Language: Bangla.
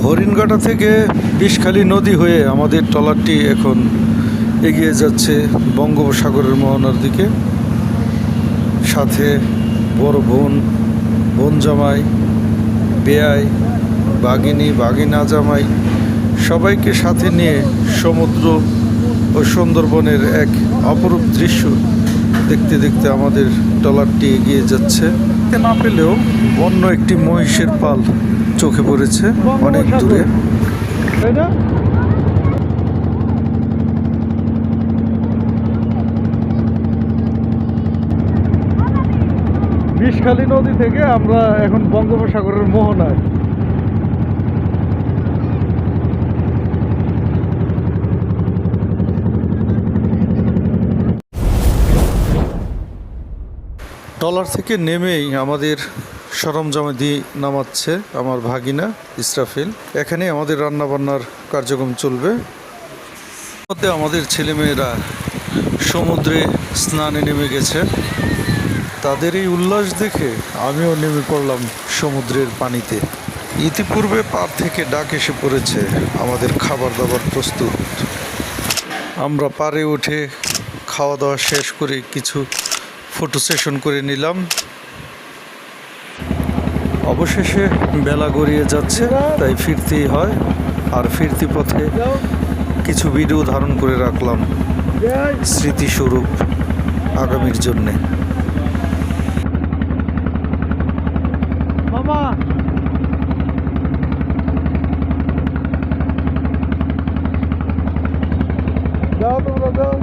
হরিণঘাটা থেকে বিষখালী নদী হয়ে আমাদের ট্রলারটি এখন এগিয়ে যাচ্ছে বঙ্গোপসাগরের মোহনার দিকে। সাথে বড় বোন, বোন জামাই, বেয়াই, বাগিনী, বাগিনা জামাই সবাইকে সাথে নিয়ে সমুদ্র ও সুন্দরবনের এক অপরূপ দৃশ্য দেখতে দেখতে আমাদের ট্রলারটি এগিয়ে যাচ্ছে। না পেলেও অন্য একটি মহিষের পাল চোখে পড়েছে অনেক দূরে। বিষখালী নদী থেকে আমরা এখন বঙ্গোপসাগরের মোহনায়। ট্রলার থেকে নেমেই আমাদের সরঞ্জামাদি নামাচ্ছে আমার ভাগিনা ইসরাফিল। এখানে আমাদের রান্নাবান্নার কার্যক্রম চলবে। মধ্যে আমাদের ছেলেমেয়েরা সমুদ্রে স্নানে নেমে গেছে। তাদের এই উল্লাস দেখে আমিও নেমে পড়লাম সমুদ্রের পানিতে। ইতিপূর্বে পার থেকে ডাক এসে পড়েছে আমাদের খাবার দাবার প্রস্তুত। আমরা পাড়ে উঠে খাওয়া দাওয়া শেষ করে কিছু ফটো সেশন করে নিলাম। অবশেষে বেলা গড়িয়ে যাচ্ছে, তাই ফিরতেই হয়। আর ফিরতি পথে কিছু ভিডিও ধারণ করে রাখলাম স্মৃতিস্বরূপ আগামীর জন্যে। যাও তোমরা যাও।